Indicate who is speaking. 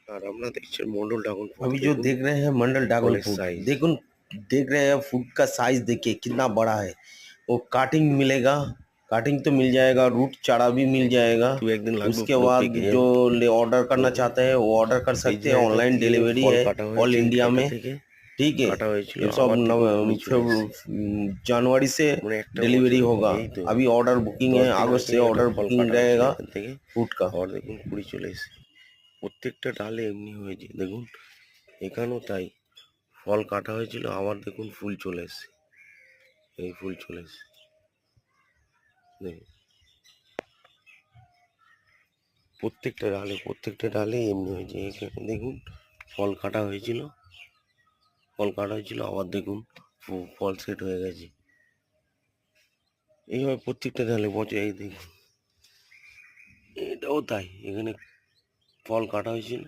Speaker 1: আর আমরা দেখছি মন্ডল ড্রাগন ফল।
Speaker 2: अभी जो देख रहे हैं मंडल ड्रैगन
Speaker 1: फल
Speaker 2: फ्रूट,
Speaker 1: साइज
Speaker 2: देखो देख रहे हैं फ्रूट का साइज देखिए कितना बड़ा है। वो काटिंग मिलेगा, काटिंग तो मिल जाएगा, रूट चारा भी मिल जाएगा।
Speaker 1: दो एक दिन লাগবে
Speaker 2: उसके
Speaker 1: পুরো
Speaker 2: बाद
Speaker 1: পেকে।
Speaker 2: जो ऑर्डर करना
Speaker 1: দেখুন
Speaker 2: चाहते हैं वो ऑर्डर कर
Speaker 1: এই
Speaker 2: सकते हैं, ऑनलाइन
Speaker 1: জায়গাতে
Speaker 2: डिलीवरी
Speaker 1: ফল
Speaker 2: है
Speaker 1: কাটা
Speaker 2: ऑल
Speaker 1: হয়েছে
Speaker 2: इंडिया
Speaker 1: এটা
Speaker 2: में।
Speaker 1: থেকে।
Speaker 2: ठीक है,
Speaker 1: কাটা হয়েছিল
Speaker 2: ये सब
Speaker 1: আবার দেখুন কুড়ি চলে এসেছে।
Speaker 2: जनवरी से
Speaker 1: মানে একটা
Speaker 2: डिलीवरी
Speaker 1: বছরে
Speaker 2: होगा।
Speaker 1: এই তো
Speaker 2: अभी ऑर्डर बुकिंग है,
Speaker 1: 10 দিন
Speaker 2: अगस्त
Speaker 1: আগে
Speaker 2: से
Speaker 1: একটা
Speaker 2: ऑर्डर
Speaker 1: ফল
Speaker 2: बुकिंग
Speaker 1: কাটা হয়েছিল
Speaker 2: रहेगा
Speaker 1: এখান থেকে।
Speaker 2: फ्रूट का।
Speaker 1: আবার দেখুন কুড়ি চলে এসেছে। প্রত্যেকটা ডালে এমনি হয়েছে দেখুন। এখানেও তাই ফল কাটা হয়েছিল আবার দেখুন ফুল চলে এসেছে। এই ফুল চলে এসেছে দেখুন। প্রত্যেকটা ডালে এমনি হয়েছে। এখানে দেখুন ফল কাটা হয়েছিল, আবার দেখুন ফল সেট হয়ে গেছে। এইভাবে প্রত্যেকটা ডালে পচে। এই দেখুন এটাও তাই, এখানে ফল কাটা হয়েছিল